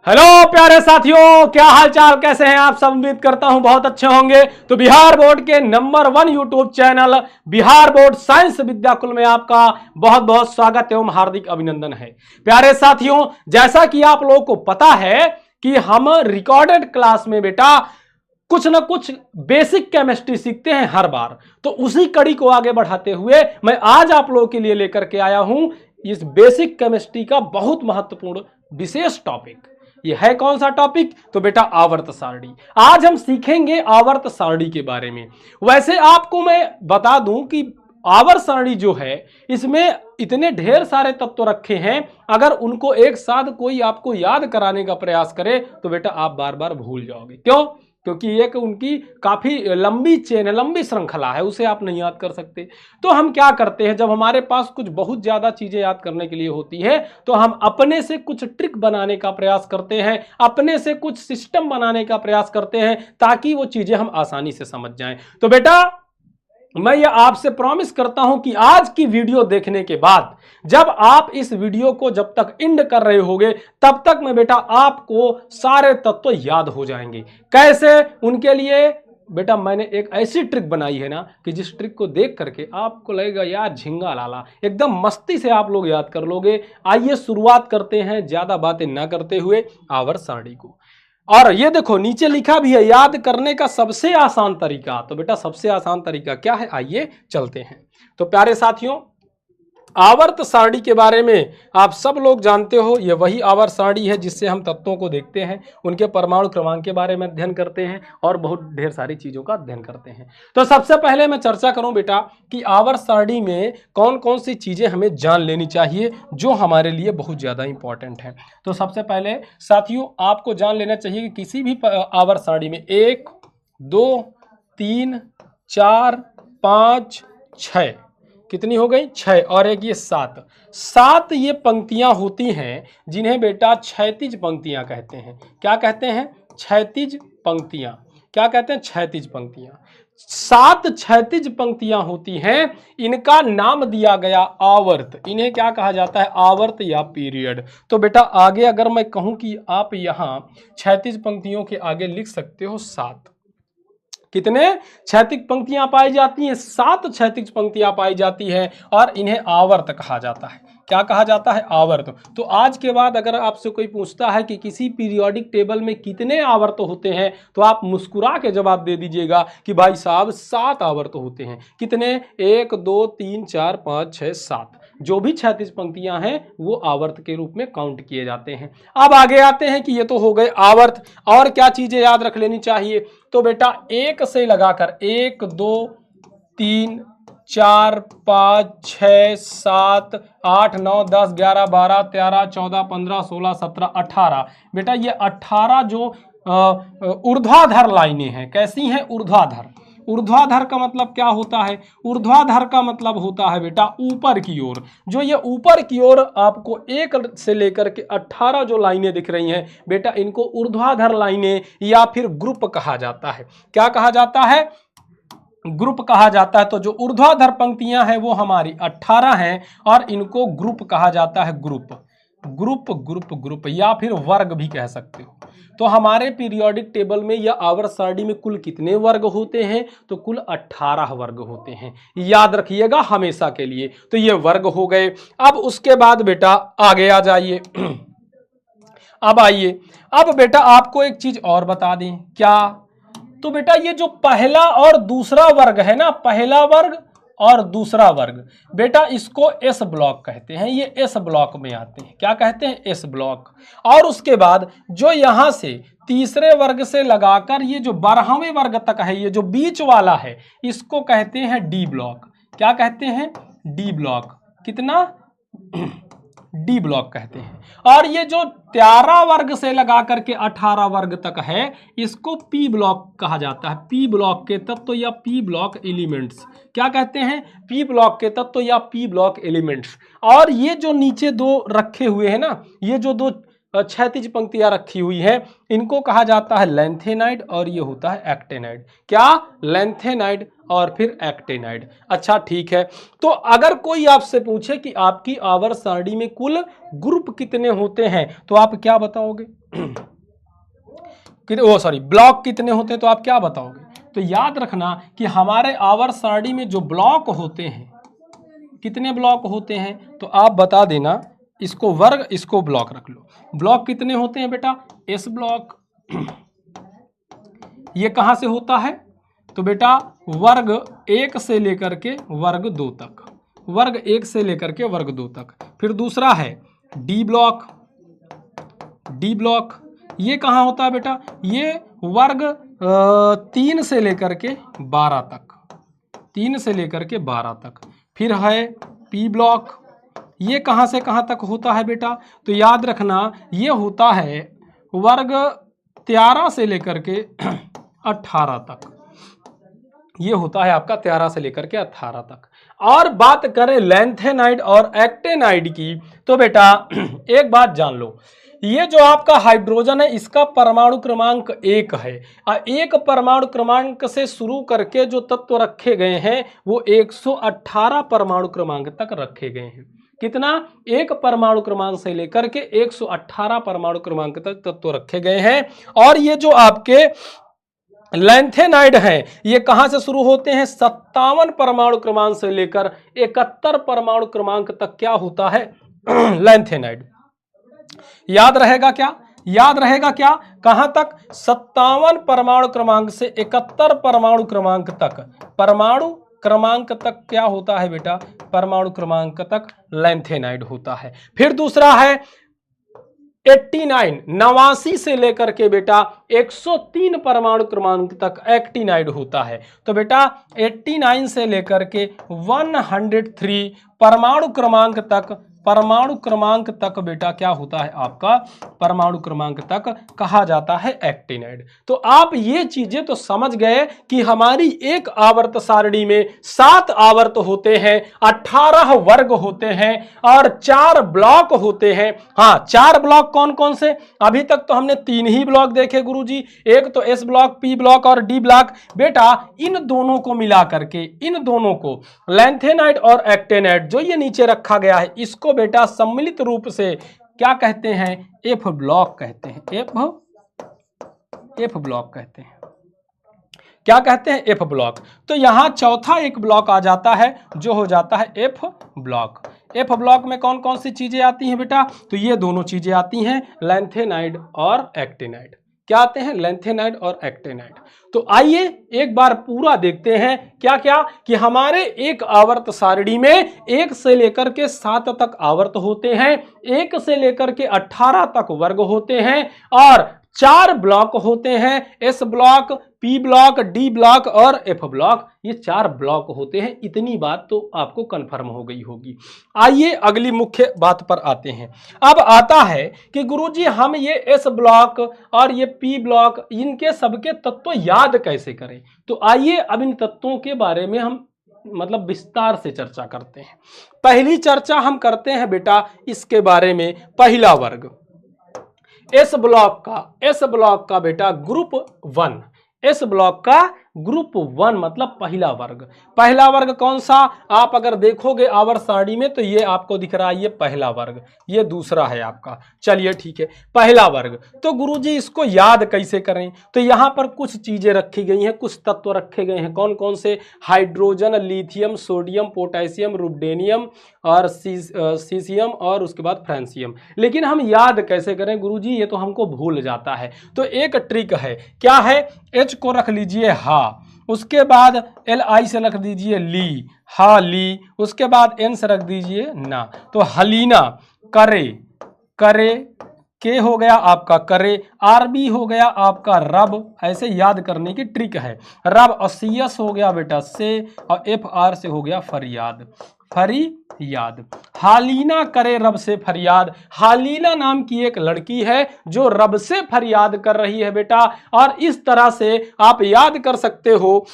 Hello प्यारे साथियों, क्या हाल चाल, कैसे हैं आप सब। उम्मीद करता हूं बहुत अच्छे होंगे। तो बिहार बोर्ड के number 1 YouTube channel Bihar board science Vidyakul में आपका बहुत बहुत स्वागत एवं हार्दिक अभिनंदन है। प्यारे साथियों, जैसा कि आप लोगों को पता है कि हम रिकॉर्डेड क्लास में बेटा कुछ ना कुछ बेसिक केमिस्ट्री सीखते हैं हर बार। तो उसी कड़ी को आगे बढ़ाते हुए मैं आज आप लोगों के लिए लेकर के आया हूं इस बेसिक केमिस्ट्री का बहुत महत्वपूर्ण विशेष टॉपिक। ये है कौन सा टॉपिक? तो बेटा आवर्त सारणी। आज हम सीखेंगे आवर्त सारणी के बारे में। वैसे आपको मैं बता दूं कि आवर्त सारणी जो है इसमें इतने ढेर सारे तत्व रखे हैं, अगर उनको एक साथ कोई आपको याद कराने का प्रयास करे तो बेटा आप बार बार भूल जाओगे। क्यों? क्योंकि एक उनकी काफी लंबी चेन है, लंबी श्रृंखला है, उसे आप नहीं याद कर सकते। तो हम क्या करते हैं, जब हमारे पास कुछ बहुत ज्यादा चीजें याद करने के लिए होती है तो हम अपने से कुछ ट्रिक बनाने का प्रयास करते हैं, अपने से कुछ सिस्टम बनाने का प्रयास करते हैं ताकि वो चीजें हम आसानी से समझ जाएं। तो बेटा मैं ये आपसे प्रॉमिस करता हूं कि आज की वीडियो देखने के बाद जब आप इस वीडियो को जब तक एंड कर रहे होगे तब तक में बेटा आपको सारे तत्व याद हो जाएंगे। कैसे? उनके लिए बेटा मैंने एक ऐसी ट्रिक बनाई है ना कि जिस ट्रिक को देख करके आपको लगेगा यार झिंगा लाला, एकदम मस्ती से आप लोग याद कर लोगे। आइए शुरुआत करते हैं ज्यादा बातें ना करते हुए आवर्त सारणी को। और ये देखो नीचे लिखा भी है याद करने का सबसे आसान तरीका। तो बेटा सबसे आसान तरीका क्या है, आइए चलते हैं। तो प्यारे साथियों, आवर्त सारणी के बारे में आप सब लोग जानते हो, यह वही आवर्त सारणी है जिससे हम तत्वों को देखते हैं, उनके परमाणु क्रमांक के बारे में अध्ययन करते हैं और बहुत ढेर सारी चीजों का अध्ययन करते हैं। तो सबसे पहले मैं चर्चा करूं बेटा कि आवर्त सारणी में कौन कौन सी चीजें हमें जान लेनी चाहिए जो हमारे लिए बहुत ज्यादा इंपॉर्टेंट है। तो सबसे पहले साथियों आपको जान लेना चाहिए कि किसी भी आवर्त सारणी में 1 2 3 4 5 6 कितनी हो गई? 6 और एक ये 7 ये पंक्तियां होती हैं जिन्हें बेटा क्षैतिज पंक्तियां कहते हैं। क्या कहते हैं? क्षैतिज पंक्तियां। क्या कहते हैं? क्षैतिज पंक्तियां। 7 क्षैतिज पंक्तियां होती हैं, इनका नाम दिया गया आवर्त। इन्हें क्या कहा जाता है? आवर्त या पीरियड। तो बेटा आगे अगर मैं कहूं कि आप यहां क्षैतिज पंक्तियों के आगे लिख सकते हो 7। कितने क्षैतिज पंक्तियां पाई जाती हैं? 7 क्षैतिज पंक्तियां पाई जाती हैं और इन्हें आवर्त कहा जाता है। क्या कहा जाता है? आवर्त। तो आज के बाद अगर आपसे कोई पूछता है कि किसी पीरियोडिक टेबल में कितने आवर्त होते हैं तो आप मुस्कुरा के जवाब दे दीजिएगा कि भाई साहब 7 आवर्त होते हैं। कितने? 1 2 3 4 5 6 7। जो भी क्षैतिज पंक्तियां हैं वो आवर्त के रूप में काउंट किए जाते हैं। अब आगे आते हैं कि ये तो हो गए आवर्त, और क्या चीजें याद रख लेनी चाहिए। तो बेटा 1 से लगाकर 1 2 3 4 5 6 7 8 9 10 11 12 13 14 15 16 17 18। बेटा ये 18 जो ऊर्ध्वाधर लाइनें हैं। कैसी हैं? ऊर्ध्वाधर। ऊर्ध्वाधर का मतलब क्या होता है? ऊर्ध्वाधर का मतलब होता है बेटा ऊपर की ओर। जो ये ऊपर की ओर आपको 1 से लेकर के 18 जो लाइनें दिख रही हैं बेटा, इनको ऊर्ध्वाधर लाइनें या फिर ग्रुप कहा जाता है। क्या कहा जाता है? ग्रुप कहा जाता है। तो जो ऊर्ध्वाधर पंक्तियां हैं वो हमारी 18 हैं और इनको ग्रुप कहा जाता है। ग्रुप या फिर वर्ग भी कह सकते हो। तो हमारे पीरियोडिक टेबल में या आवर्त सारणी में कुल कितने वर्ग होते हैं? तो कुल 18 वर्ग होते हैं। याद रखिएगा हमेशा के लिए। तो ये वर्ग हो गए। अब उसके बाद बेटा आगे आ जाइए। अब आइए, अब बेटा आपको एक चीज और बता दें। क्या? तो बेटा ये जो पहला और दूसरा वर्ग है ना, पहला वर्ग और दूसरा वर्ग, बेटा इसको एस ब्लॉक कहते हैं। ये एस ब्लॉक में आते हैं। क्या कहते हैं? S block. और उसके बाद जो यहां से तीसरे वर्ग से लगाकर ये जो 12वें वर्ग तक है, ये जो बीच वाला है, इसको कहते हैं डी ब्लॉक। क्या कहते हैं? D block. कितना? डी ब्लॉक कहते हैं। और ये जो 13 वर्ग से लगा करके 18 वर्ग तक है, इसको पी ब्लॉक कहा जाता है। पी ब्लॉक के तत्व या पी ब्लॉक एलिमेंट्स। क्या कहते हैं? पी ब्लॉक के तत्व या पी ब्लॉक एलिमेंट्स। और ये जो नीचे 2 रखे हुए हैं ना, ये जो 2 क्षैतिज पंक्तियां रखी हुई हैं, इनको कहा जाता है लैंथेनाइड और ये होता है एक्टेनाइड। क्या? लैंथेनाइड और फिर एक्टेनाइड। अच्छा ठीक है, तो अगर कोई आपसे पूछे कि आपकी आवर्त सारणी में कुल ग्रुप कितने होते हैं तो आप क्या बताओगे? ब्लॉक कितने होते हैं तो आप क्या बताओगे? तो याद रखना कि हमारे आवर्त सारणी में जो ब्लॉक होते हैं, कितने ब्लॉक होते हैं तो आप बता देना। इसको वर्ग, इसको ब्लॉक रख लो। ब्लॉक कितने होते हैं बेटा? S block. ये कहां से होता है? तो बेटा वर्ग 1 से लेकर के वर्ग 2 तक, वर्ग 1 से लेकर के वर्ग 2 तक। फिर दूसरा है डी ब्लॉक। डी ब्लॉक ये कहां होता है बेटा? ये वर्ग 3 से लेकर के 12 तक, 3 से लेकर के 12 तक। फिर है पी ब्लॉक। ये कहां से कहां तक होता है बेटा? तो याद रखना ये होता है वर्ग 13 से लेकर के 18 तक। ये होता है आपका 13 से लेकर के 18 तक। और बात करें लैंथेनाइड और एक्टेनाइड की तो बेटा एक बात जान लो, ये जो आपका हाइड्रोजन है इसका परमाणु क्रमांक 1 है और एक परमाणु क्रमांक से शुरू करके जो तत्व रखे गए हैं वो 118 परमाणु क्रमांक तक रखे गए हैं। कितना? एक परमाणु क्रमांक से लेकर के 118 परमाणु क्रमांक तक तत्व रखे गए हैं। और ये जो आपके लैंथेनाइड हैं ये कहां से शुरू होते हैं? 57 परमाणु क्रमांक से लेकर 71 परमाणु क्रमांक तक क्या होता है? लैंथेनाइड। याद रहेगा क्या? याद रहेगा क्या? कहां तक? 57 परमाणु क्रमांक से 71 परमाणु क्रमांक तक, परमाणु क्रमांक तक क्या होता है बेटा? परमाणु क्रमांक तक लैंथेनाइड होता है। फिर दूसरा है 89, 89 से लेकर के बेटा 103 परमाणु क्रमांक तक एक्टिनाइड होता है। तो बेटा 89 से लेकर के 103 परमाणु क्रमांक तक, परमाणु क्रमांक तक बेटा क्या होता है आपका? परमाणु क्रमांक तक कहा जाता है एक्टिनाइड। तो आप ये चीजें तो समझ गए कि हमारी एक आवर्त सारणी में 7 आवर्त होते हैं, 18 वर्ग होते हैं और 4 ब्लॉक होते हैं। हाँ, 4 ब्लॉक कौन कौन से? अभी तक तो हमने 3 ही ब्लॉक देखे गुरुजी, एक तो एस ब्लॉक, पी ब्लॉक और डी ब्लॉक। बेटा इन दोनों को मिला करके, इन दोनों को लैंथेनाइड और एक्टेनाइड जो ये नीचे रखा गया है इसको बेटा सम्मिलित रूप से क्या कहते हैं? एफ ब्लॉक कहते हैं। एफ ब्लॉक कहते हैं। क्या कहते हैं? F block. तो यहां चौथा एक ब्लॉक आ जाता है जो हो जाता है एफ ब्लॉक। एफ ब्लॉक में कौन कौन सी चीजें आती हैं बेटा? तो ये दोनों चीजें आती हैं, लैंथेनाइड और एक्टेनाइड। क्या आते हैं? लैंथेनाइड और एक्टेनाइड। तो आइए एक बार पूरा देखते हैं क्या क्या कि हमारे एक आवर्त सारणी में 1 से लेकर के 7 तक आवर्त होते हैं, 1 से लेकर के 18 तक वर्ग होते हैं और 4 ब्लॉक होते हैं, S block, P block, D block और एफ ब्लॉक। ये 4 ब्लॉक होते हैं। इतनी बात तो आपको कंफर्म हो गई होगी। आइए अगली मुख्य बात पर आते हैं। अब आता है कि गुरुजी हम ये एस ब्लॉक और ये पी ब्लॉक इनके सबके तत्व याद कैसे करें? तो आइए अब इन तत्वों के बारे में हम मतलब विस्तार से चर्चा करते हैं। पहली चर्चा हम करते हैं बेटा इसके बारे में, पहला वर्ग एस ब्लॉक का बेटा ग्रुप 1, एस ब्लॉक का ग्रुप 1 मतलब पहला वर्ग। पहला वर्ग कौन सा? आप अगर देखोगे आवर्त सारणी में तो ये आपको दिख रहा है, ये पहला वर्ग, ये दूसरा है आपका। चलिए ठीक है, पहला वर्ग। तो गुरुजी इसको याद कैसे करें? तो यहां पर कुछ चीजें रखी गई हैं, कुछ तत्व रखे गए हैं। कौन कौन से? Hydrogen, lithium, sodium, potassium, rubidium और सीसियम और उसके बाद फ्रांसियम। लेकिन हम याद कैसे करें गुरुजी? ये तो हमको भूल जाता है। तो एक ट्रिक है, क्या है? एच को रख लीजिए हा, उसके बाद एल आई से रख दीजिए ली, हा ली, उसके बाद एन से रख दीजिए ना, तो हलीना, करे, करे के हो गया आपका करे, आर बी हो गया आपका रब। ऐसे याद करने की ट्रिक है। रब और सी एस हो गया बेटा से और एफ आर से हो गया फरियाद, फरियाद। हालीना करे रब से फरियाद। हालीना नाम की एक लड़की है जो रब से फरियाद कर रही है बेटा। और इस तरह से आप याद कर सकते हो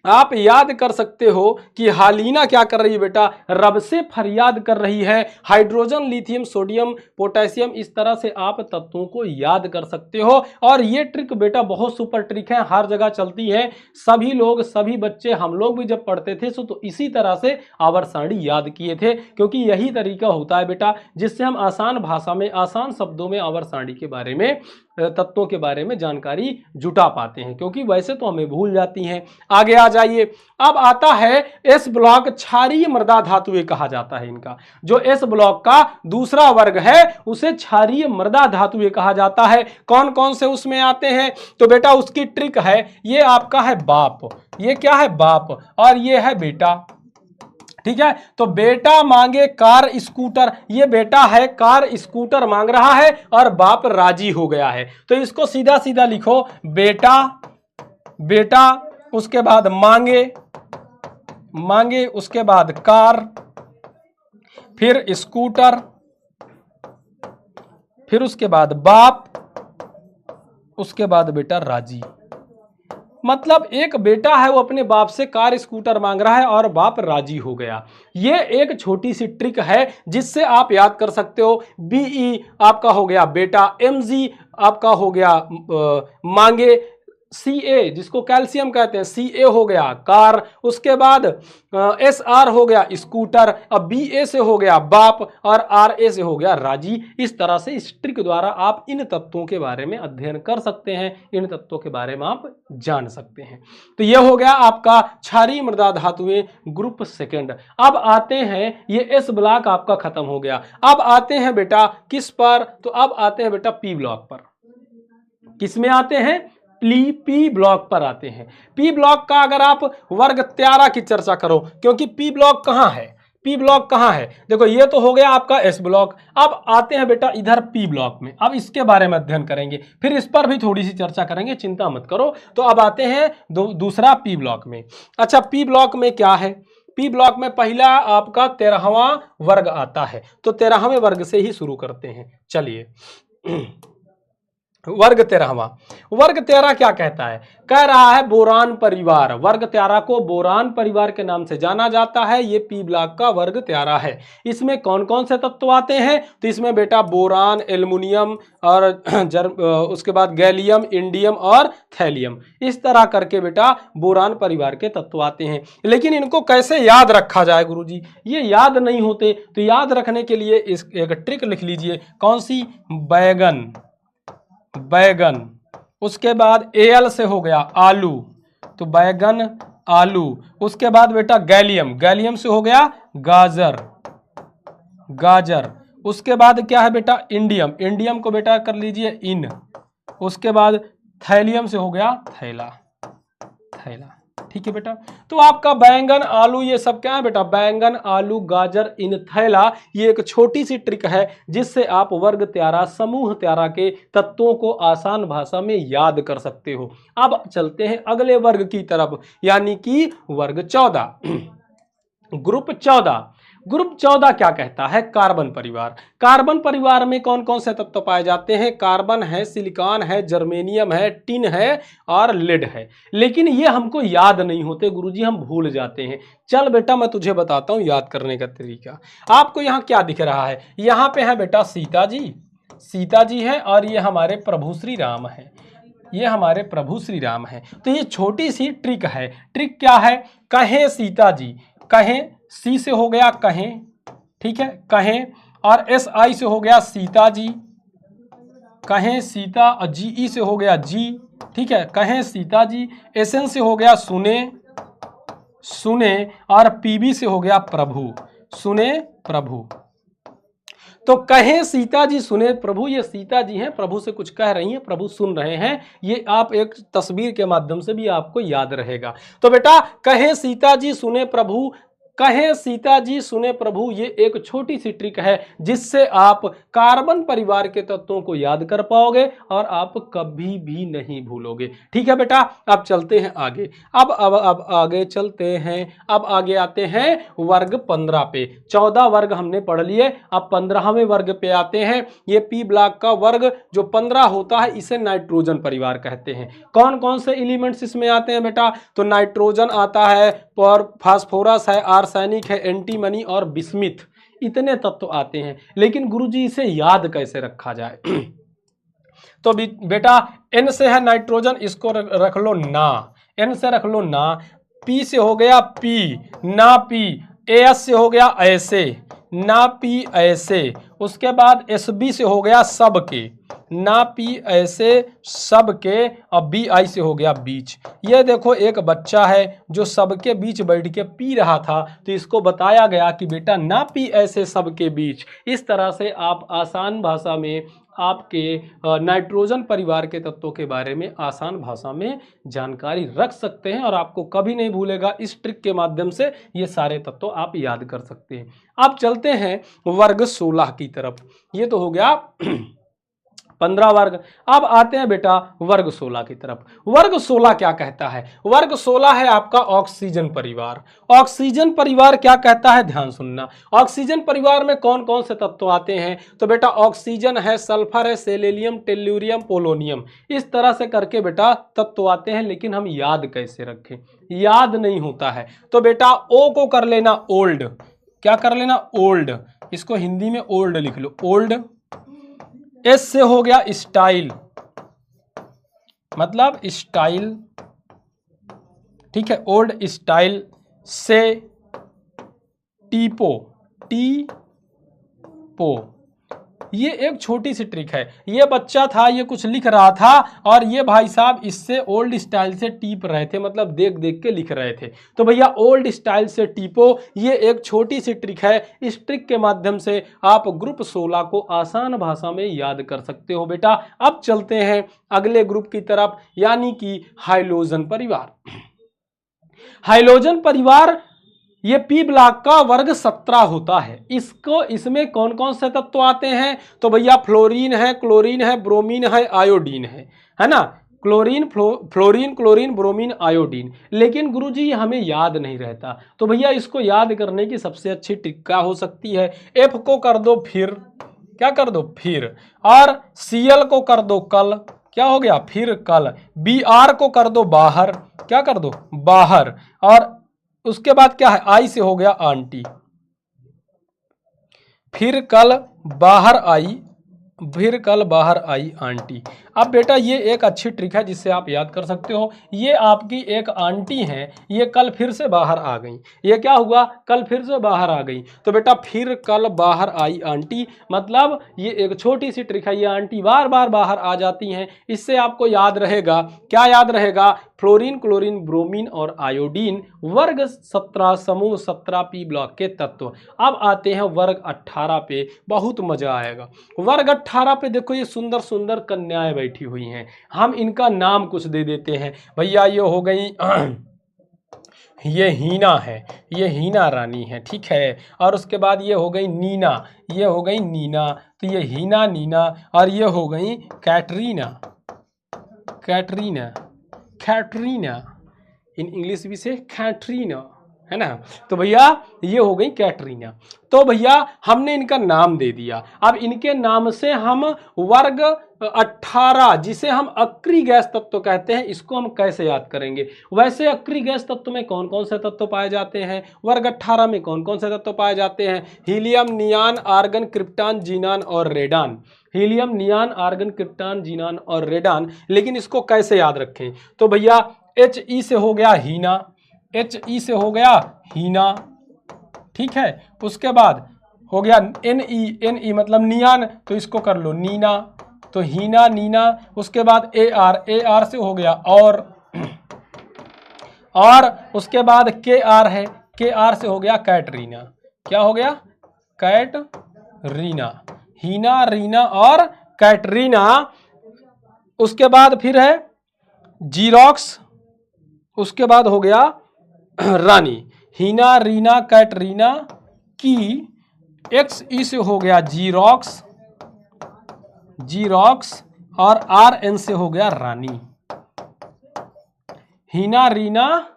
आप याद कर सकते हो कि हालिना क्या कर रही है बेटा, रब से फरियाद कर रही है। हाइड्रोजन, लिथियम, सोडियम, पोटेशियम, इस तरह से आप तत्वों को याद कर सकते हो। और ये ट्रिक बेटा बहुत सुपर ट्रिक है, हर जगह चलती है। सभी लोग, सभी बच्चे, हम लोग भी जब पढ़ते थे तो इसी तरह से आवर्त सारणी याद किए थे, क्योंकि यही तरीका होता है बेटा जिससे हम आसान भाषा में, आसान शब्दों में आवर्त सारणी के बारे में, तत्वों के बारे में जानकारी जुटा पाते हैं, क्योंकि वैसे तो हमें भूल जाती हैं। आगे आ जाइए। अब आता है एस ब्लॉक, क्षारीय मृदा धातुएं कहा जाता है इनका। जो एस ब्लॉक का दूसरा वर्ग है उसे क्षारीय मृदा धातुएं कहा जाता है। कौन कौन से उसमें आते हैं, तो बेटा उसकी ट्रिक है, ये आपका है बाप, ये क्या है बाप, और ये है बेटा। ठीक है, तो बेटा मांगे कार स्कूटर, ये बेटा है कार स्कूटर मांग रहा है और बाप राजी हो गया है। तो इसको सीधा सीधा लिखो, बेटा, बेटा, उसके बाद मांगे, मांगे, उसके बाद कार, फिर स्कूटर, फिर उसके बाद बाप, उसके बाद बेटा राजी। मतलब एक बेटा है वो अपने बाप से कार स्कूटर मांग रहा है और बाप राजी हो गया। ये एक छोटी सी ट्रिक है जिससे आप याद कर सकते हो। बीई आपका हो गया बेटा, एमजी आपका हो गया मांगे, सी जिसको कैल्शियम कहते हैं सी हो गया कार, उसके बाद SR हो गया स्कूटर, अब BA से हो गया बाप और RA से हो गया राजी। इस तरह से इस ट्रिक द्वारा आप इन तत्वों के बारे में अध्ययन कर सकते हैं, इन तत्वों के बारे में आप जान सकते हैं। तो यह हो गया आपका क्षारीय मृदा धातुएं ग्रुप सेकंड। अब आते हैं, ये S ब्लॉक आपका खत्म हो गया। अब आते हैं बेटा किस पर, तो अब आते हैं बेटा P ब्लॉक पर। किस में आते हैं, पी ब्लॉक पर आते हैं। पी ब्लॉक का अगर आप वर्ग त्यारा की चर्चा करो, क्योंकि पी ब्लॉक कहां है, पी ब्लॉक कहां है, देखो ये तो हो गया आपका एस ब्लॉक। अब आते हैं बेटा इधर पी ब्लॉक में, अब इसके बारे में अध्ययन करेंगे, फिर इस पर भी थोड़ी सी चर्चा करेंगे, चिंता मत करो। तो अब आते हैं दूसरा पी ब्लॉक में। अच्छा, पी ब्लॉक में क्या है, पी ब्लॉक में पहला आपका 13वां वर्ग आता है, तो 13वें वर्ग से ही शुरू करते हैं। चलिए, वर्ग 13वां, वर्ग 13 क्या कहता है, कह रहा है बोरान परिवार। वर्ग 13 को बोरान परिवार के नाम से जाना जाता है। ये पी ब्लॉक का वर्ग 13 है। इसमें कौन कौन से तत्व आते हैं, तो इसमें बेटा बोरान, एल्युमिनियम और उसके बाद गैलियम, इंडियम और थैलियम, इस तरह करके बेटा बोरान परिवार के तत्व आते हैं। लेकिन इनको कैसे याद रखा जाए गुरुजी, ये याद नहीं होते, तो याद रखने के लिए इस एक ट्रिक लिख लीजिए। कौन सी, बैगन, बैगन, उसके बाद एल से हो गया आलू, तो बैगन आलू, उसके बाद बेटा गैलियम, गैलियम से हो गया गाजर, गाजर, उसके बाद क्या है बेटा इंडियम, इंडियम को बेटा कर लीजिए इन, उसके बाद थैलियम से हो गया थैला, थैला। ठीक है बेटा, तो आपका बैंगन आलू ये सब क्या है बेटा, बैंगन आलू गाजर इन थैला, ये एक छोटी सी ट्रिक है जिससे आप वर्ग 13 समूह 13 के तत्वों को आसान भाषा में याद कर सकते हो। अब चलते हैं अगले वर्ग की तरफ, यानी कि वर्ग 14, ग्रुप 14। ग्रुप 14 क्या कहता है, कार्बन परिवार। कार्बन परिवार में कौन कौन से तत्व पाए जाते हैं, कार्बन है, सिलिकॉन है, जर्मेनियम है, टिन है और लेड है। लेकिन ये हमको याद नहीं होते गुरुजी, हम भूल जाते हैं। चल बेटा मैं तुझे बताता हूं याद करने का तरीका। आपको यहाँ क्या दिख रहा है, यहाँ पे है बेटा सीता जी, सीता जी है, और ये हमारे प्रभु श्री राम है, ये हमारे प्रभु श्री राम है। तो ये छोटी सी ट्रिक है। ट्रिक क्या है, कहें सीता जी, कहें, सी से हो गया कहें, ठीक है कहें, और एस आई से हो गया सीता जी, कहें सीता, और जी ई से हो गया जी, ठीक है कहें सीता जी, एस एन से हो गया सुने, सुने, और पीबी से हो गया प्रभु, सुने प्रभु। तो कहें सीता जी सुने प्रभु, ये सीता जी हैं, प्रभु से कुछ कह रही हैं, प्रभु सुन रहे हैं। ये आप एक तस्वीर के माध्यम से भी आपको याद रहेगा। तो बेटा कहें सीता जी सुने प्रभु, कहें सीता जी सुने प्रभु, ये एक छोटी सी ट्रिक है जिससे आप कार्बन परिवार के तत्वों को याद कर पाओगे और आप कभी भी नहीं भूलोगे। ठीक है बेटा, अब चलते हैं आगे। अब आगे चलते हैं। अब आगे आते हैं वर्ग 15 पे। 14 वर्ग हमने पढ़ लिए, अब 15वें वर्ग पे आते हैं। ये पी ब्लॉक का वर्ग जो 15 होता है इसे नाइट्रोजन परिवार कहते हैं। कौन कौन से एलिमेंट्स इसमें आते हैं बेटा? तो नाइट्रोजन आता है, फास्फोरस है, आर्सेनिक है, एंटीमनी और बिस्मिथ, इतने तत्व आते हैं। लेकिन गुरुजी इसे याद कैसे रखा जाए? तो बेटा एन से है नाइट्रोजन, इसको रख लो ना, एन से रख लो ना, पी से हो गया पी ना पी, एस से हो गया ऐसे ना पी ऐसे, उसके बाद एस बी से हो गया सबके ना पी ऐसे सबके, और बी आई से हो गया बीच। ये देखो एक बच्चा है जो सबके बीच बैठ के पी रहा था, तो इसको बताया गया कि बेटा ना पी ऐसे सबके बीच। इस तरह से आप आसान भाषा में आपके नाइट्रोजन परिवार के तत्वों के बारे में आसान भाषा में जानकारी रख सकते हैं और आपको कभी नहीं भूलेगा। इस ट्रिक के माध्यम से ये सारे तत्व आप याद कर सकते हैं। अब चलते हैं वर्ग 16 की तरफ। ये तो हो गया 15 वर्ग। अब आते हैं बेटा वर्ग 16 की तरफ। वर्ग 16 क्या कहता है? वर्ग 16 है आपका ऑक्सीजन परिवार। ऑक्सीजन परिवार क्या कहता है? ध्यान सुनना। ऑक्सीजन परिवार में कौन कौन से तत्व आते हैं? तो बेटा ऑक्सीजन है, सल्फर है, सेलेनियम, टेल्यूरियम, पोलोनियम, इस तरह से करके बेटा तत्व आते हैं। लेकिन हम याद कैसे रखें? याद नहीं होता है। तो बेटा ओ को कर लेना ओल्ड। क्या कर लेना? ओल्ड। इसको हिंदी में ओल्ड लिख लो, ओल्ड। एस से हो गया स्टाइल, मतलब स्टाइल, ठीक है, ओल्ड स्टाइल। से टीपो, टीपो। ये एक छोटी सी ट्रिक है। ये बच्चा था, ये कुछ लिख रहा था और ये भाई साहब इससे ओल्ड स्टाइल से टीप रहे थे, मतलब देख देख के लिख रहे थे। तो भैया ओल्ड स्टाइल से टीपो, ये एक छोटी सी ट्रिक है। इस ट्रिक के माध्यम से आप ग्रुप 16 को आसान भाषा में याद कर सकते हो बेटा। अब चलते हैं अगले ग्रुप की तरफ, यानी कि हाइलोजन परिवार। हाइलोजन परिवार ये पी ब्लॉक का वर्ग 17 होता है। इसमें कौन कौन से तत्व आते हैं? तो भैया फ्लोरीन है, क्लोरीन है, ब्रोमीन है, आयोडीन है ना। Chlorine, fluorine, chlorine, bromine, iodine. लेकिन गुरुजी हमें याद नहीं रहता, तो भैया इसको याद करने की सबसे अच्छी ट्रिक क्या हो सकती है? एफ को कर दो फिर, क्या कर दो? फिर। और Cl को कर दो कल, क्या हो गया? फिर कल। Br को कर दो बाहर, क्या कर दो? बाहर। और उसके बाद क्या है? आई से हो गया आंटी। फिर कल बाहर आई, फिर कल बाहर आई आंटी। अब बेटा ये एक अच्छी ट्रिक है जिससे आप याद कर सकते हो। ये आपकी एक आंटी हैं, ये कल फिर से बाहर आ गई। ये क्या हुआ? कल फिर से बाहर आ गई। तो बेटा फिर कल बाहर आई आंटी, मतलब ये एक छोटी सी ट्रिक है। ये आंटी बार बार बाहर आ जाती हैं। इससे आपको याद रहेगा, क्या याद रहेगा? फ्लोरीन, क्लोरीन, ब्रोमीन और आयोडीन, वर्ग 17 समूह 17 पी ब्लॉक के तत्व। अब आते हैं वर्ग 18 पे, बहुत मजा आएगा। वर्ग 18 पे देखो ये सुंदर सुंदर कन्याएं बैठी हुई हैं। हम इनका नाम कुछ दे देते हैं भैया। ये हो गई ये हीना है, ये हीना रानी है, ठीक है। और उसके बाद ये हो गई नीना, ये हो गई नीना। तो ये हीना, नीना, और ये हो गई कैटरीना, कैटरीना, कैटरीना। इन इंग्लिश भी से कैटरीना, है ना। तो भैया ये हो गई कैटरीना। तो भैया हमने इनका नाम दे दिया। अब इनके नाम से हम वर्ग 18 जिसे हम अक्री गैस तत्व कहते हैं, इसको हम कैसे याद करेंगे? वैसे अक्री गैस तत्व में कौन कौन से तत्व पाए जाते हैं? वर्ग 18 में कौन कौन से तत्व पाए जाते हैं? हीलियम, नियान, आर्गन, क्रिप्टान, जीनान और radon. Helium, नियान, argon, krypton, xenon और रेडान। लेकिन इसको कैसे याद रखें? तो भैया He से हो गया हीना, He से हो गया हीना, ठीक है। उसके बाद हो गया Ne मतलब नियान, तो इसको कर लो नीना, तो हीना, नीना। उसके बाद Ar से हो गया और उसके बाद Kr है, Kr से हो गया कैटरीना। क्या हो गया? कैटरीना, हीना, रीना और कैटरीना। उसके बाद फिर है जीरोक्स, उसके बाद हो गया रानी। हीना रीना कैटरीना की, एक्स ई से हो गया जीरोक्स, जीरोक्स, और आर एन से हो गया रानी। हीना रीना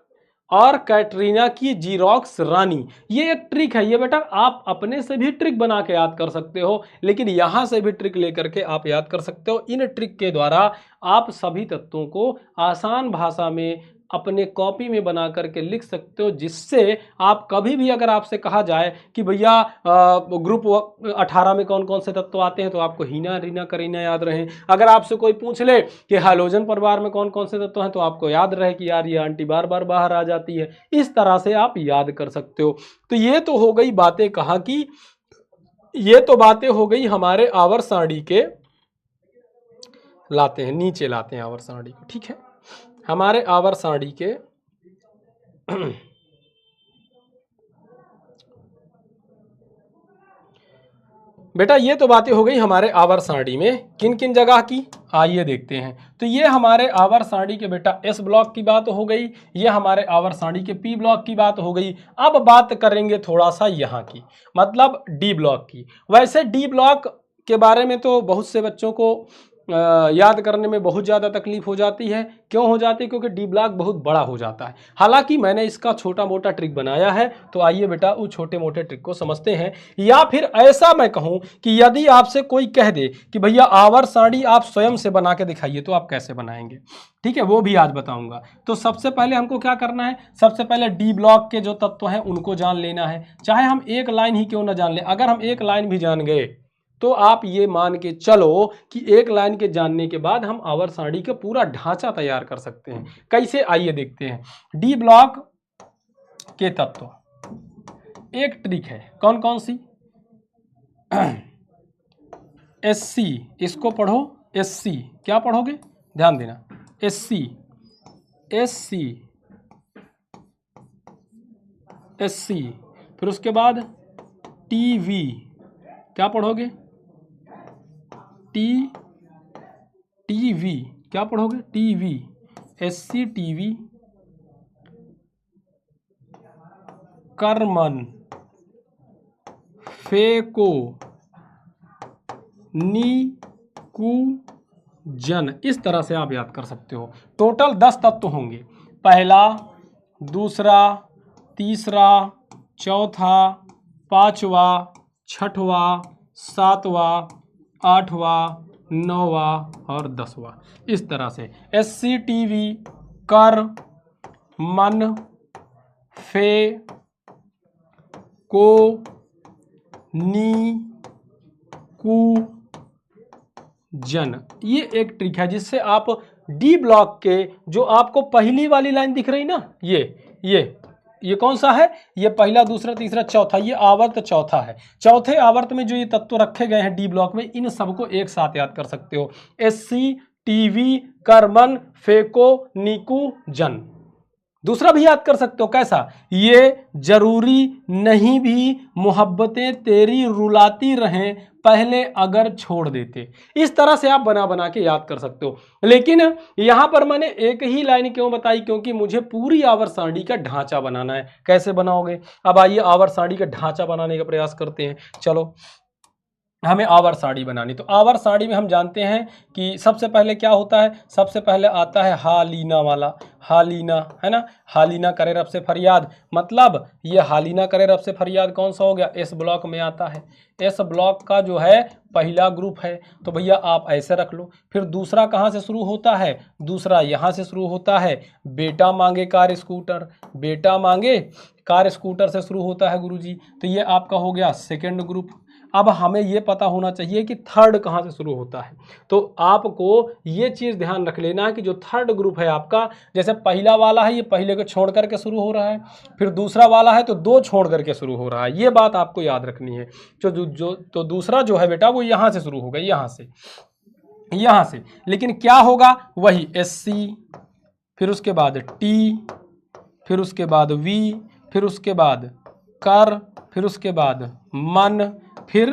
और कैटरीना की जीरोक्स रानी। ये एक ट्रिक है, ये बेटा आप अपने से भी ट्रिक बना के याद कर सकते हो, लेकिन यहां से भी ट्रिक लेकर के आप याद कर सकते हो। इन ट्रिक के द्वारा आप सभी तत्वों को आसान भाषा में अपने कॉपी में बना करके लिख सकते हो, जिससे आप कभी भी अगर आपसे कहा जाए कि भैया ग्रुप 18 में कौन कौन से तत्व आते हैं, तो आपको हीना रीना करीना याद रहे। अगर आपसे कोई पूछ ले कि हाइड्रोजन परिवार में कौन कौन से तत्व हैं, तो आपको याद रहे कि यार ये आंटी बार बार बाहर आ जाती है। इस तरह से आप याद कर सकते हो। तो ये तो हो गई बातें कहाँ की, ये तो बातें हो गई हमारे आवर्त सारणी के, लाते हैं नीचे लाते हैं आवर्त सारणी को, ठीक है। हमारे आवर्त सारणी के बेटा ये तो बातें हो गई हमारे आवर्त सारणी में किन किन जगह की, आइए देखते हैं। तो ये हमारे आवर्त सारणी के बेटा एस ब्लॉक की बात हो गई, ये हमारे आवर्त सारणी के पी ब्लॉक की बात हो गई। अब बात करेंगे थोड़ा सा यहाँ की, मतलब डी ब्लॉक की। वैसे डी ब्लॉक के बारे में तो बहुत से बच्चों को याद करने में बहुत ज़्यादा तकलीफ हो जाती है। क्यों हो जाती है? क्योंकि डी ब्लॉक बहुत बड़ा हो जाता है। हालांकि मैंने इसका छोटा मोटा ट्रिक बनाया है, तो आइए बेटा उस छोटे मोटे ट्रिक को समझते हैं। या फिर ऐसा मैं कहूं कि यदि आपसे कोई कह दे कि भैया आवर्त सारणी आप स्वयं से बना के दिखाइए, तो आप कैसे बनाएंगे, ठीक है, वो भी आज बताऊंगा। तो सबसे पहले हमको क्या करना है, सबसे पहले डी ब्लॉक के जो तत्व हैं उनको जान लेना है। चाहे हम एक लाइन ही क्यों ना जान लें, अगर हम एक लाइन भी जान गए तो आप ये मान के चलो कि एक लाइन के जानने के बाद हम आवर्त सारणी का पूरा ढांचा तैयार कर सकते हैं। कैसे, आइए देखते हैं। डी ब्लॉक के तत्व, एक ट्रिक है, कौन कौन सी, एससी, इसको पढ़ो एससी, क्या पढ़ोगे, ध्यान देना, एससी, एससी, एससी, फिर उसके बाद टीवी, क्या पढ़ोगे, टीवी, क्या पढ़ोगे, टीवी, एससी टीवी, कर्मन, फेको, निकुंजन। इस तरह से आप याद कर सकते हो। टोटल 10 तत्व होंगे, पहला, दूसरा, तीसरा, चौथा, पांचवा, छठवा, सातवां, आठवां, नौवां और 10वां। इस तरह से एससी टीवी, कर, मन, फे, को, नी, कु, जन। ये एक ट्रिक है जिससे आप डी ब्लॉक के जो आपको पहली वाली लाइन दिख रही ना, ये कौन सा है, ये पहला, दूसरा, तीसरा, चौथा, ये आवर्त चौथा है। चौथे आवर्त में जो ये तत्व रखे गए हैं डी ब्लॉक में, इन सबको एक साथ याद कर सकते हो। एससी टीवी, कर्मन, फेको, निकु, जन। दूसरा भी याद कर सकते हो, कैसा, ये जरूरी नहीं भी मोहब्बतें तेरी रुलाती रहें पहले अगर छोड़ देते। इस तरह से आप बना बना के याद कर सकते हो। लेकिन यहां पर मैंने एक ही लाइन क्यों बताई, क्योंकि मुझे पूरी आवर्त सारणी का ढांचा बनाना है। कैसे बनाओगे, अब आइए आवर्त सारणी का ढांचा बनाने का प्रयास करते हैं। चलो, हमें आवर्त सारणी बनानी, तो आवर्त सारणी में हम जानते हैं कि सबसे पहले क्या होता है, सबसे पहले आता है हालीना वाला, हालीना, है ना, हालीना करे रब से फरियाद, मतलब ये हालीना करे रब से फरियाद कौन सा हो गया, एस ब्लॉक में आता है। एस ब्लॉक का जो है पहला ग्रुप है, तो भैया आप ऐसे रख लो। फिर दूसरा कहाँ से शुरू होता है, दूसरा यहाँ से शुरू होता है, बेटा मांगे कार स्कूटर, बेटा मांगे कार स्कूटर से शुरू होता है गुरुजी, तो ये आपका हो गया सेकेंड ग्रुप। अब हमें ये पता होना चाहिए कि थर्ड कहाँ से शुरू होता है, तो आपको ये चीज़ ध्यान रख लेना है कि जो थर्ड ग्रुप है आपका, जैसे पहला वाला है ये पहले को छोड़ करके शुरू हो रहा है, फिर दूसरा वाला है तो दो छोड़ करके शुरू हो रहा है, ये बात आपको याद रखनी है। तो दूसरा जो है बेटा वो यहाँ से शुरू होगा, यहाँ से, लेकिन क्या होगा, वही एससी, फिर उसके बाद टी, फिर उसके बाद वी, फिर उसके बाद कर, फिर उसके बाद मन, फिर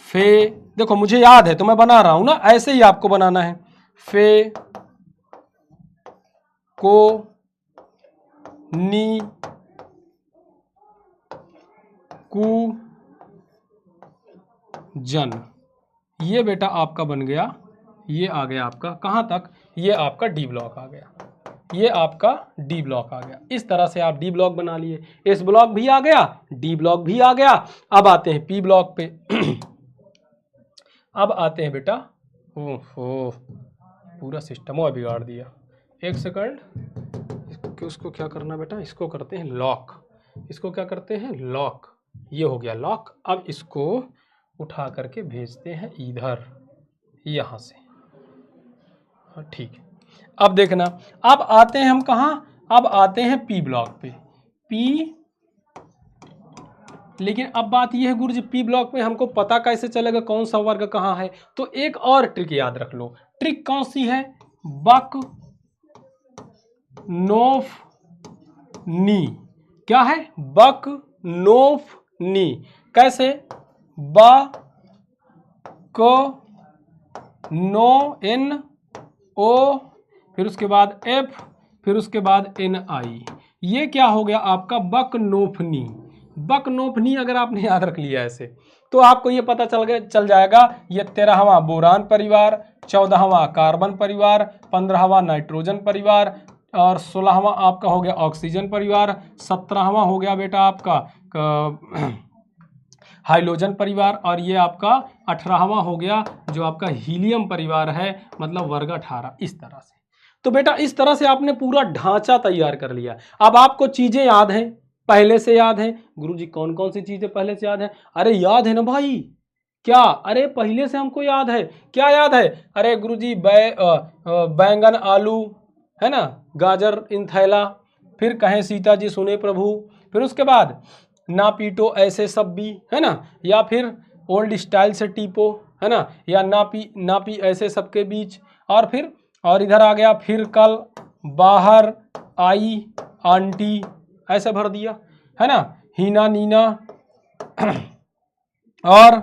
फे। देखो मुझे याद है तो मैं बना रहा हूं ना, ऐसे ही आपको बनाना है। फे, को, नी, जन, ये बेटा आपका बन गया, ये आ गया आपका कहाँ तक, ये आपका डी ब्लॉक आ गया, ये आपका डी ब्लॉक आ गया। इस तरह से आप डी ब्लॉक बना लिए, एस ब्लॉक भी आ गया, डी ब्लॉक भी आ गया। अब आते हैं पी ब्लॉक पे। अब आते हैं बेटा, ओहो पूरा सिस्टम और बिगाड़ दिया। एक सेकंड, उसको क्या करना बेटा, इसको करते हैं लॉक, इसको क्या करते हैं लॉक, ये हो गया लॉक। अब इसको उठा करके भेजते हैं इधर, यहाँ से, हाँ ठीक है। अब देखना, अब आते हैं हम कहाँ, अब आते हैं पी ब्लॉक पे, पी। लेकिन अब बात यह है गुरुजी, पी ब्लॉक पे हमको पता कैसे चलेगा कौन सा वर्ग कहाँ है? तो एक और ट्रिक याद रख लो। ट्रिक कौन सी है? बक नोफ नी। क्या है? बक नोफ नी। कैसे? ब क नो एन ओ, फिर उसके बाद एफ, फिर उसके बाद एन आई। ये क्या हो गया आपका? बक नोफनी। बक नोफनी अगर आपने याद रख लिया ऐसे, तो आपको ये पता चल जाएगा ये 13वां बोरान परिवार, 14वां कार्बन परिवार, 15वां नाइट्रोजन परिवार, और 16वां आपका हो गया ऑक्सीजन परिवार, 17वां हो गया बेटा आपका हाइड्रोजन परिवार, और ये आपका 18वां हो गया जो आपका हीलियम परिवार है, मतलब वर्ग 18। इस तरह से, तो बेटा इस तरह से आपने पूरा ढांचा तैयार कर लिया। अब आपको चीजें याद हैं, पहले से याद हैं। गुरुजी कौन कौन सी चीजें पहले से याद हैं? अरे याद है ना भाई, क्या? अरे पहले से हमको याद है। क्या याद है? अरे गुरुजी बैंगन आलू है ना, गाजर इन थैला, फिर कहें सीता जी सुने प्रभु, फिर उसके बाद ना पीटो ऐसे सब भी, है ना, या फिर ओल्ड स्टाइल से टीपो, है ना, या ना पी ऐसे सबके बीच, और फिर और इधर आ गया फिर कल बाहर आई आंटी, ऐसे भर दिया, है ना, हीना नीना और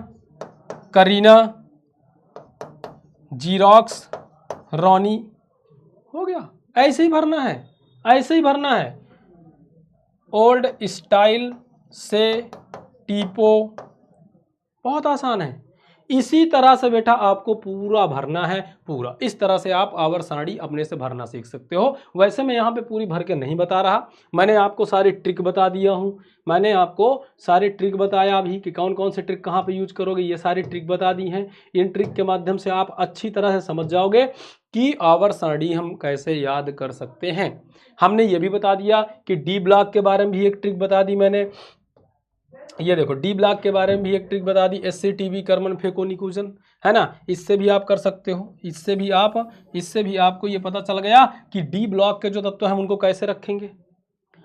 करीना, जीरोक्स रोनी, हो गया। ऐसे ही भरना है, ऐसे ही भरना है। ओल्ड स्टाइल से टीपो, बहुत आसान है। इसी तरह से बेटा आपको पूरा भरना है, पूरा इस तरह से आप आवर सारणी अपने से भरना सीख सकते हो। वैसे मैं यहाँ पे पूरी भर के नहीं बता रहा, मैंने आपको सारी ट्रिक बता दिया हूँ, मैंने आपको सारी ट्रिक बताया अभी कि कौन कौन से ट्रिक कहाँ पे यूज करोगे, ये सारी ट्रिक बता दी हैं। इन ट्रिक के माध्यम से आप अच्छी तरह से समझ जाओगे कि आवर सारणी हम कैसे याद कर सकते हैं। हमने ये भी बता दिया कि डी ब्लॉक के बारे में भी एक ट्रिक बता दी मैंने, ये देखो डी ब्लॉक के बारे में भी एक ट्रिक बता दी, SCTV कर्मन फेकोनिकुजन, है ना, इससे भी आप कर सकते हो। इससे भी आपको ये पता चल गया कि डी ब्लॉक के जो तत्व हैं उनको कैसे रखेंगे,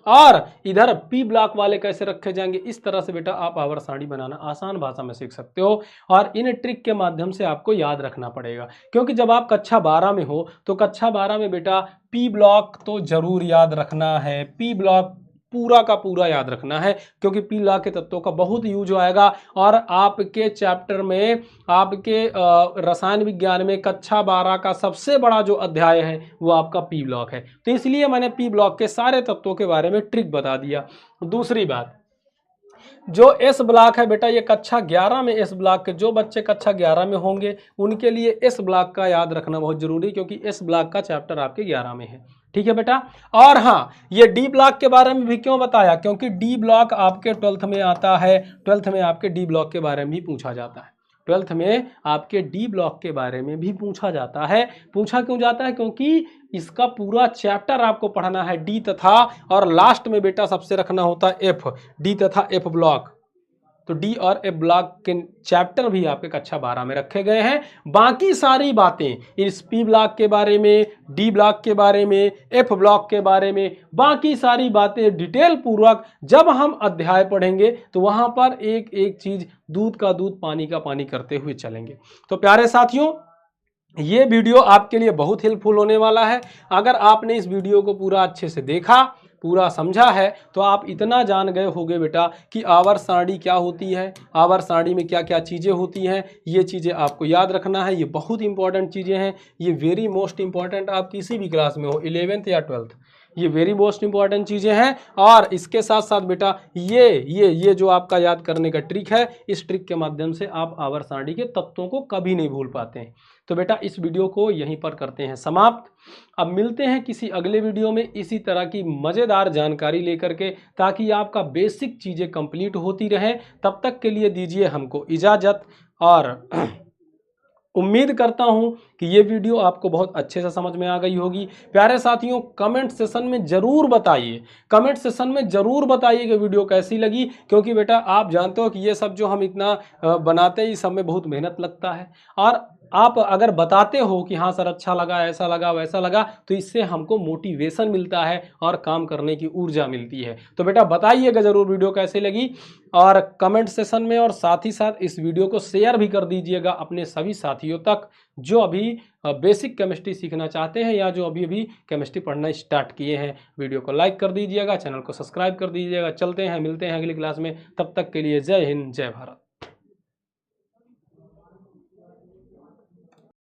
और इधर पी ब्लॉक वाले कैसे रखे जाएंगे। इस तरह से बेटा आप आवर सारणी बनाना आसान भाषा में सीख सकते हो, और इन ट्रिक के माध्यम से आपको याद रखना पड़ेगा, क्योंकि जब आप कक्षा 12 में हो तो कक्षा 12 में बेटा पी ब्लॉक तो जरूर याद रखना है, पी ब्लॉक पूरा का पूरा याद रखना है, क्योंकि पी ब्लॉक के तत्वों का बहुत यूज आएगा। और आपके चैप्टर में, आपके रसायन विज्ञान में कक्षा 12 का सबसे बड़ा जो अध्याय है वो आपका पी ब्लॉक है, तो इसलिए मैंने पी ब्लॉक के सारे तत्वों के बारे में ट्रिक बता दिया। दूसरी बात, जो एस ब्लॉक है बेटा, ये कक्षा 11 में एस ब्लॉक के जो बच्चे कक्षा 11 में होंगे उनके लिए एस ब्लॉक का याद रखना बहुत जरूरी, क्योंकि एस ब्लॉक का चैप्टर आपके 11 में है, ठीक है बेटा। और हाँ, ये डी ब्लॉक के बारे में भी क्यों बताया, क्योंकि डी ब्लॉक आपके 12th में आता है, 12th में आपके डी ब्लॉक के बारे में भी पूछा जाता है, 12th में आपके डी ब्लॉक के बारे में भी पूछा जाता है। पूछा क्यों जाता है? क्योंकि इसका पूरा चैप्टर आपको पढ़ना है, डी तथा, और लास्ट में बेटा सबसे रखना होता है एफ, डी तथा एफ ब्लॉक। तो डी और एफ ब्लॉक के चैप्टर भी आपके कक्षा 12 में रखे गए हैं। बाकी सारी बातें इस पी ब्लॉक के बारे में, डी ब्लॉक के बारे में, एफ ब्लॉक के बारे में, बाकी सारी बातें डिटेल पूर्वक जब हम अध्याय पढ़ेंगे तो वहां पर एक एक चीज दूध का दूध पानी का पानी करते हुए चलेंगे। तो प्यारे साथियों, ये वीडियो आपके लिए बहुत हेल्पफुल होने वाला है। अगर आपने इस वीडियो को पूरा अच्छे से देखा, पूरा समझा है, तो आप इतना जान गए होंगे बेटा कि आवर सारणी क्या होती है, आवर सारणी में क्या क्या चीज़ें होती हैं। ये चीज़ें आपको याद रखना है, ये बहुत इंपॉर्टेंट चीज़ें हैं, ये वेरी मोस्ट इंपॉर्टेंट। आप किसी भी क्लास में हो, 11th या 12th, ये वेरी मोस्ट इंपॉर्टेंट चीज़ें हैं। और इसके साथ साथ बेटा ये जो आपका याद करने का ट्रिक है, इस ट्रिक के माध्यम से आप आवर्त सारणी के तत्वों को कभी नहीं भूल पाते हैं। तो बेटा इस वीडियो को यहीं पर करते हैं समाप्त। अब मिलते हैं किसी अगले वीडियो में इसी तरह की मज़ेदार जानकारी लेकर के, ताकि आपका बेसिक चीज़ें कंप्लीट होती रहें। तब तक के लिए दीजिए हमको इजाज़त, और उम्मीद करता हूं कि ये वीडियो आपको बहुत अच्छे से समझ में आ गई होगी। प्यारे साथियों, कमेंट सेशन में ज़रूर बताइए, कमेंट सेशन में ज़रूर बताइए कि वीडियो कैसी लगी, क्योंकि बेटा आप जानते हो कि ये सब जो हम इतना बनाते हैं, इस सब में बहुत मेहनत लगता है। और आप अगर बताते हो कि हाँ सर अच्छा लगा, ऐसा लगा, वैसा लगा, तो इससे हमको मोटिवेशन मिलता है और काम करने की ऊर्जा मिलती है। तो बेटा बताइएगा ज़रूर वीडियो कैसे लगी, और कमेंट सेशन में, और साथ ही साथ इस वीडियो को शेयर भी कर दीजिएगा अपने सभी साथियों तक जो अभी बेसिक केमिस्ट्री सीखना चाहते हैं या जो अभी केमिस्ट्री पढ़ना स्टार्ट किए हैं। वीडियो को लाइक कर दीजिएगा, चैनल को सब्सक्राइब कर दीजिएगा। चलते हैं, मिलते हैं अगली क्लास में। तब तक के लिए जय हिंद, जय भारत।